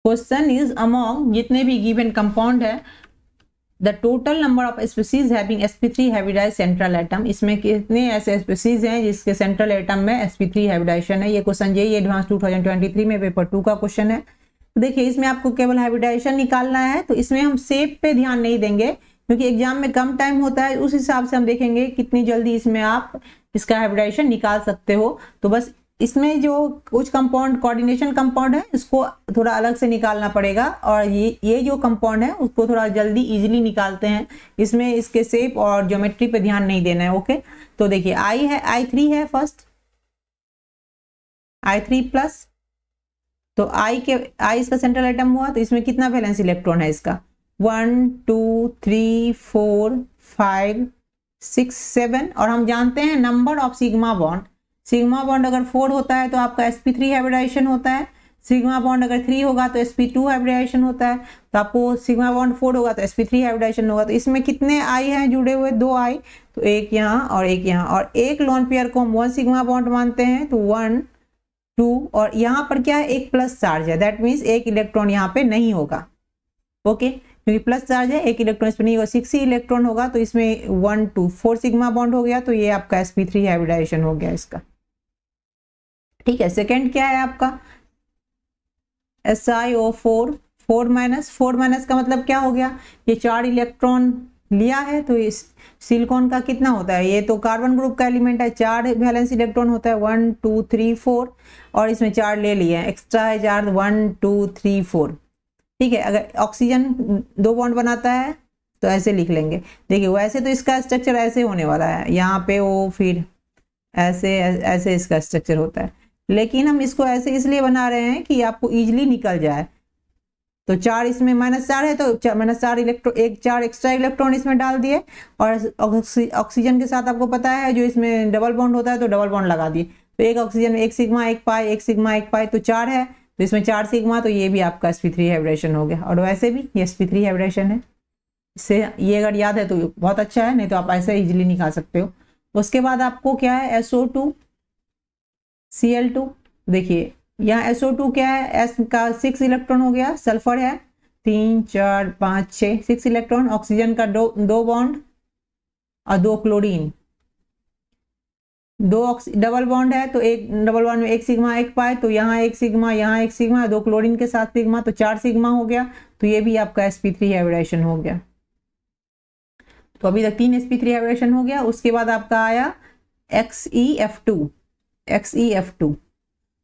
Question is among जितने भी given compound है the total number of species having sp3 hybridized central atom, इसमें कितने ऐसे स्पीसीज हैं जिसके सेंट्रल एटम में sp3 हाइब्रिडाइजेशन है। ये क्वेश्चन जेईई एडवांस 2023 में पेपर 2 का क्वेश्चन है। तो देखिए इसमें आपको केवल हाइब्रिडाइजेशन निकालना है, तो इसमें हम शेप पे ध्यान नहीं देंगे क्योंकि एग्जाम में कम टाइम होता है, उस हिसाब से हम देखेंगे कितनी जल्दी इसमें आप इसका हाइब्रिडाइजेशन निकाल सकते हो। तो बस इसमें जो कुछ कंपाउंड कोऑर्डिनेशन कंपाउंड है इसको थोड़ा अलग से निकालना पड़ेगा, और ये जो कंपाउंड है उसको थोड़ा जल्दी इजीली निकालते हैं। इसमें इसके शेप और ज्योमेट्री पे ध्यान नहीं देना है। ओके, तो देखिए आई है, I3 है फर्स्ट, I3 प्लस, तो I इसका सेंट्रल एटम हुआ, तो इसमें कितना वैलेंस इलेक्ट्रॉन है इसका 1 2 3 4 5 6 7, और हम जानते हैं number of sigma bond, sigma bond अगर 4 होता है तो आपका sp3 हाइब्रिडाइजेशन होता है, सिग्मा बॉन्ड अगर 3 होगा तो sp2 हाइब्रिडाइजेशन होता है, तो आपको सिग्मा बॉन्ड 4 होगा तो sp3 हाइब्रिडाइजेशन होगा। तो इसमें कितने I हैं जुड़े हुए, 2 I, तो एक यहाँ और एक यहाँ, और एक लोन पेयर को हम 1 सिग्मा बॉन्ड मानते हैं, तो 1 2, और यहाँ पर क्या है एक प्लस चार्ज है, दैट मीन्स एक इलेक्ट्रॉन यहाँ पे नहीं होगा। ओके, क्योंकि प्लस चार्ज है एक इलेक्ट्रॉन इसमें नहीं होगा, 6 ही इलेक्ट्रॉन होगा, तो इसमें 1 2 4 सिग्मा बॉन्ड हो गया, तो ये आपका sp3 हाइब्रिडाइजेशन हो गया इसका। ठीक है, सेकेंड क्या है आपका SiO4 4 माइनस का मतलब क्या हो गया, ये 4 इलेक्ट्रॉन लिया है, तो इस सिलिकॉन का कितना होता है, ये तो कार्बन ग्रुप का एलिमेंट है, 4 वैलेंस इलेक्ट्रॉन होता है 1 2 3 4, और इसमें 4 ले लिए हैं, एक्स्ट्रा है 4 1 2 3 4। ठीक है, अगर ऑक्सीजन 2 बॉन्ड बनाता है तो ऐसे लिख लेंगे। देखिए वैसे तो इसका स्ट्रक्चर ऐसे होने वाला है, यहाँ पे वो फिर ऐसे ऐसे इसका स्ट्रक्चर होता है, लेकिन हम इसको ऐसे इसलिए बना रहे हैं कि आपको इजीली निकल जाए। तो 4 इसमें -4 है, तो -4 इलेक्ट्रॉन, एक 4 एक्स्ट्रा इलेक्ट्रॉन इसमें डाल दिए, और ऑक्सीजन के साथ आपको पता है जो इसमें डबल बॉन्ड होता है तो डबल बॉन्ड लगा दिए, तो एक ऑक्सीजन में 1 सिग्मा 1 पाई, 1 सिग्मा 1 पाई, तो 4 है, तो इसमें 4 सिग्मा, तो ये भी आपका sp3 हाइब्रिडेशन हो गया। और वैसे भी ये sp3 हाइब्रिडेशन है, इससे ये अगर याद है तो बहुत अच्छा है, नहीं तो आप ऐसे इजीली निकाल सकते हो। उसके बाद आपको क्या है SO2 Cl2, देखिए यहाँ SO2 क्या है, S का 6 इलेक्ट्रॉन हो गया, सल्फर है 3 4 5 6 6 इलेक्ट्रॉन, ऑक्सीजन का 2 बॉन्ड और 2 क्लोरीन, 2 डबल बॉन्ड है, तो एक डबल बॉन्ड में 1 सिग्मा 1 पाए, तो यहाँ 1 सिग्मा, यहाँ 1 सिग्मा, 2 क्लोरीन के साथ सिग्मा, तो 4 सिग्मा हो गया, तो ये भी आपका sp3 हाइब्रिडेशन हो गया। तो अभी तक 3 sp3 हाइब्रिडेशन हो गया। उसके बाद आपका आया XeF2,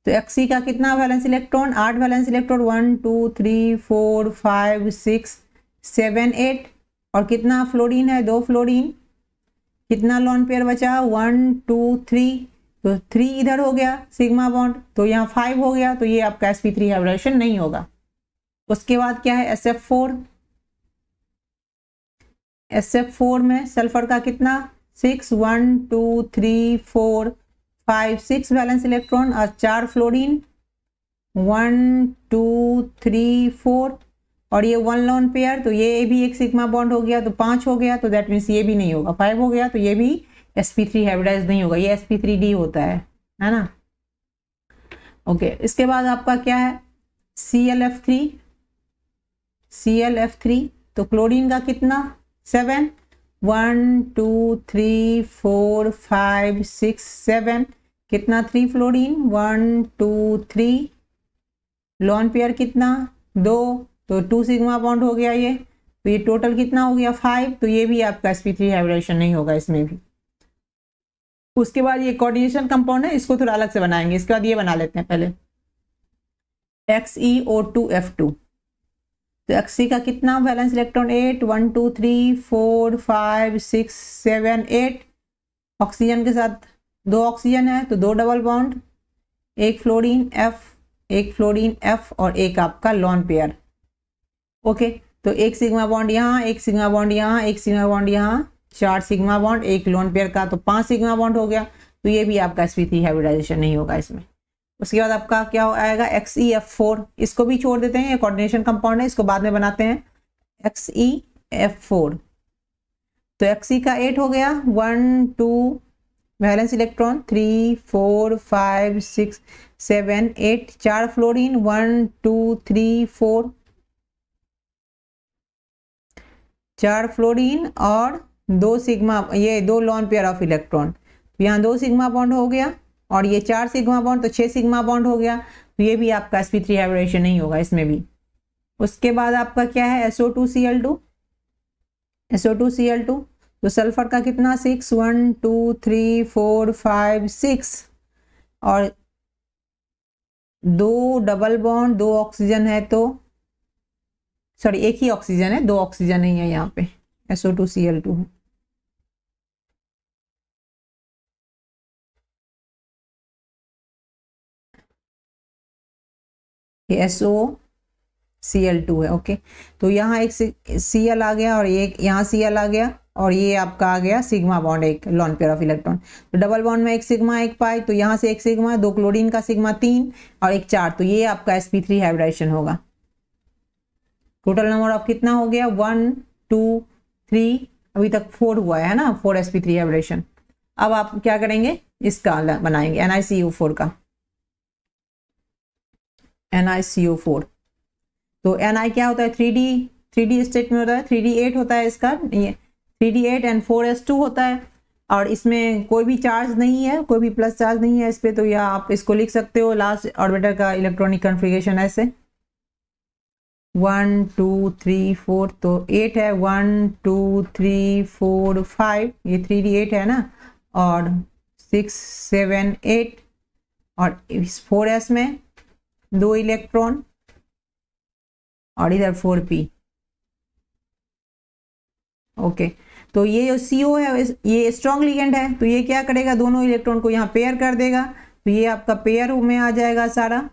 तो Xe का कितना वैलेंस इलेक्ट्रॉन, 8 वैलेंस इलेक्ट्रॉन, 1 2 3 4 5 6 7 8, और कितना फ्लोरीन है, 2 फ्लोरीन, कितना लॉन पेयर बचा 1 2 3, तो 3 इधर हो गया सिग्मा बॉन्ड, तो यहाँ 5 हो गया, तो ये आपका sp3 हाइब्रिडेशन नहीं होगा। उसके बाद क्या है SF4 में सल्फर का कितना 6 1 2 3 4 5 6 वैलेंस इलेक्ट्रॉन, और 4 फ्लोरीन 1 2 3 4, और ये 1 लोन पेयर, तो ये भी एक सिग्मा बॉन्ड हो गया, तो 5 हो गया, तो दैट मीन्स ये भी नहीं होगा, 5 हो गया, तो ये भी sp3 हाइब्रिडाइज नहीं होगा, ये sp3d होता है ना। ओके, इसके बाद आपका क्या है ClF3, तो क्लोरीन का कितना 7 1 2 3 4 5 6 7, कितना 3 फ्लोरीन 1 2 3, लॉन पेयर कितना 2, तो 2 सिग्मा बॉन्ड हो गया ये, तो ये टोटल कितना हो गया 5, तो ये भी आपका sp3 हाइब्रिडेशन नहीं होगा इसमें भी। उसके बाद ये कोऑर्डिनेशन कंपाउंड है, इसको थोड़ा अलग से बनाएंगे। इसके बाद ये बना लेते हैं पहले XeO2F2, तो Xe का कितना वैलेंस इलेक्ट्रॉन 8 1 2 3 4 5 6 7 8, ऑक्सीजन के साथ 2 ऑक्सीजन है, तो 2 डबल बॉन्ड, 1 फ्लोरीन F और एक आपका लॉन पेयर। ओके, तो 1 सिग्मा बॉन्ड यहाँ, 1 सिग्मा बॉन्ड यहाँ, 1 सिग्मा बॉन्ड यहाँ, 4 सिग्मा बॉन्ड, 1 लोन पेयर का, तो 5 सिग्मा बॉन्ड हो गया, तो ये भी आपका sp3 हाइब्रिडाइजेशन नहीं होगा इसमें। उसके बाद आपका क्या आएगा XeF4, इसको भी छोड़ देते हैं, ये कोऑर्डिनेशन कंपाउंड है, इसको बाद में बनाते हैं। XeF4, तो Xe का 8 हो गया 1 2 वैलेंस इलेक्ट्रॉन 3 4 5 6 7 8, 4 फ्लोरीन 1 2 3 4, 4 फ्लोरीन और 2 सिग्मा, ये 2 लॉन पेयर ऑफ इलेक्ट्रॉन। तो यहाँ 2 सिग्मा बॉन्ड हो गया और ये 4 सिग्मा बॉन्ड, तो 6 सिग्मा बॉन्ड हो गया। तो ये भी आपका sp3 हाइब्रिडेशन नहीं होगा इसमें भी। उसके बाद आपका क्या है, SO2Cl2, SO2Cl2। तो सल्फर का कितना 6, 1 2 3 4 5 6 और 2 डबल बॉन्ड, 2 ऑक्सीजन है, तो सॉरी एक ही ऑक्सीजन है, 2 ऑक्सीजन नहीं है यहाँ पे, SO2Cl2 है। ये SOCl2 है। ओके, तो यहाँ एक Cl आ गया और एक यहाँ Cl आ गया और ये आपका आ गया सिग्मा बॉन्ड, एक लॉन पेयर ऑफ इलेक्ट्रॉन। तो डबल बॉन्ड में एक सिग्मा एक पाई, तो यहाँ से एक सिग्मा, 2 क्लोरीन का सिग्मा 3 और एक 4, तो ये आपका sp3 हाइब्रिडेशन होगा। टोटल नंबर ऑफ कितना हो गया, 1 2 3, अभी तक 4 हुआ है ना, 4 sp3 हाइब्रिडेशन। अब आप क्या करेंगे, इसका बनाएंगे NiCO4 का, NiCO4। तो Ni क्या होता है, 3D स्टेट में होता है, 3D8 होता है इसका, ये 3D8 एंड 4s2 होता है। और इसमें कोई भी चार्ज नहीं है, कोई भी प्लस चार्ज नहीं है इस पे। तो या आप इसको लिख सकते हो लास्ट ऑर्बिटर का इलेक्ट्रॉनिक कन्फिगरेशन ऐसे 1 2 3 4, तो 8 है, 1 2 3 4 5, ये 3D8 है ना, और 6 7 8 और इस 4s में 2 इलेक्ट्रॉन और इधर 4p। ओके, तो ये जो CO है ये स्ट्रॉन्ग लिगेंड है, तो ये क्या करेगा, दोनों इलेक्ट्रॉन को यहाँ पेयर कर देगा। तो ये आपका पेयर में आ जाएगा सारा।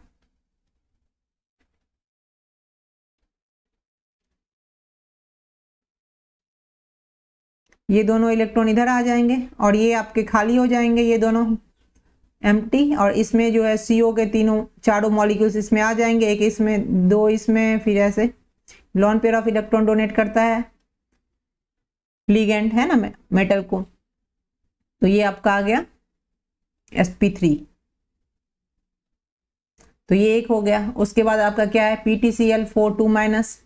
ये दोनों इलेक्ट्रॉन इधर आ जाएंगे और ये आपके खाली हो जाएंगे, ये दोनों एम्प्टी। और इसमें जो है CO के चारों मॉलिक्यूल्स इसमें आ जाएंगे, एक इसमें, 2 इसमें, फिर ऐसे lone pair of electron donate करता है लिगेंड है ना मेटल को। तो ये आपका आ गया sp3, तो ये एक हो गया। उसके बाद आपका क्या है, PtCl4 2 माइनस,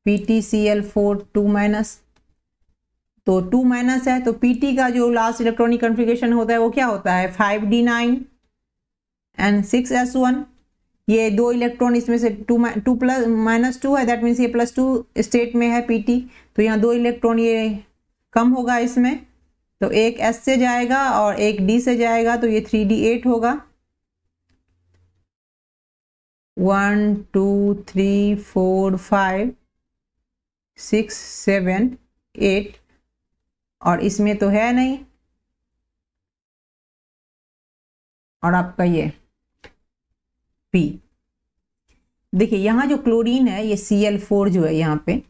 PtCl4 2 माइनस, तो 2 माइनस है, तो Pt का जो लास्ट इलेक्ट्रॉनिक कन्फिगरेशन होता है वो क्या होता है, 5d9 एंड 6s1। ये 2 इलेक्ट्रॉन इसमें से 2 प्लस माइनस 2 है, दैट मीन्स ये +2 स्टेट में है Pt। तो यहाँ 2 इलेक्ट्रॉन ये कम होगा इसमें, तो एक S से जाएगा और एक D से जाएगा, तो ये 3d8 होगा। 1 2 3 4 5 6 7 8 और इसमें तो है नहीं, और आपका ये P। देखिए यहाँ जो क्लोरीन है ये Cl4 जो है यहाँ पे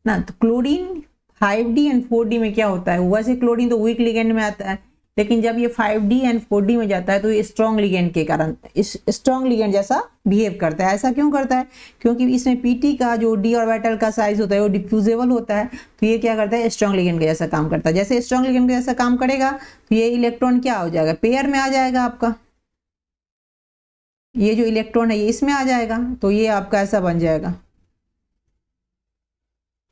ना, तो क्लोरीन 5D एंड 4D में क्या होता है, वैसे क्लोरीन तो वीक लिगेंड में आता है, लेकिन जब ये 5D एंड 4D में जाता है तो ये स्ट्रॉन्ग लिगेंड के कारण इस स्ट्रॉन्ग लिगेंड जैसा बिहेव करता है। ऐसा क्यों करता है, क्योंकि इसमें Pt का जो d ऑर्बिटल का साइज होता है वो डिफ्यूजेबल होता है। तो ये क्या करता है, स्ट्रॉन्ग लिगेंड के जैसा काम करता है। जैसे स्ट्रॉन्ग लिगेंड के जैसा काम करेगा तो ये इलेक्ट्रॉन क्या हो जाएगा, पेयर में आ जाएगा आपका। ये जो इलेक्ट्रॉन है ये इसमें आ जाएगा, तो ये आपका ऐसा बन जाएगा।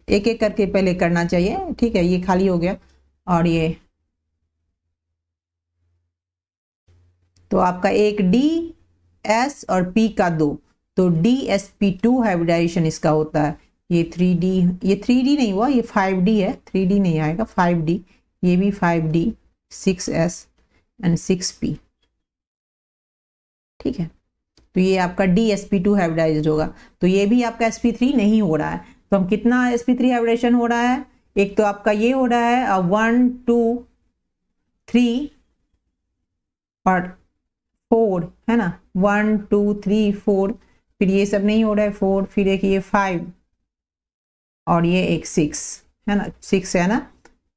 एक एक करके पहले करना चाहिए, ठीक है। ये खाली हो गया और ये, तो आपका एक D S और P का 2, तो DsP2 हाइब्रिडाइजेशन इसका होता है। ये 3D, ये 3D नहीं हुआ, ये 5D है, 3D नहीं आएगा, 5D, ये भी 5D, 6S एंड 6P, ठीक है। तो ये आपका DsP2 हाइब्रिडाइज्ड होगा। तो ये भी आपका sp3 नहीं हो रहा है। तो हम कितना sp3 हाइब्रिडेशन हो रहा है, एक तो आपका ये हो रहा है 1 2 3 और 4 है ना, 1 2 3 4, फिर ये सब नहीं हो रहा है 4, फिर एक ये 5 और ये एक 6 है ना, 6 है ना,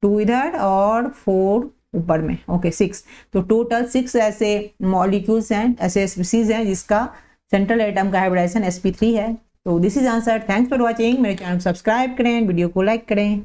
2 इधर और 4 ऊपर में, ओके 6। तो टोटल 6 ऐसे मॉलिक्यूल्स हैं, ऐसे स्पीसीज हैं जिसका सेंट्रल एटम का हाइब्रिडाइजेशन sp3 है। तो this is answer. Thanks for watching. मेरे चैनल को सब्सक्राइब करें, वीडियो को लाइक करें।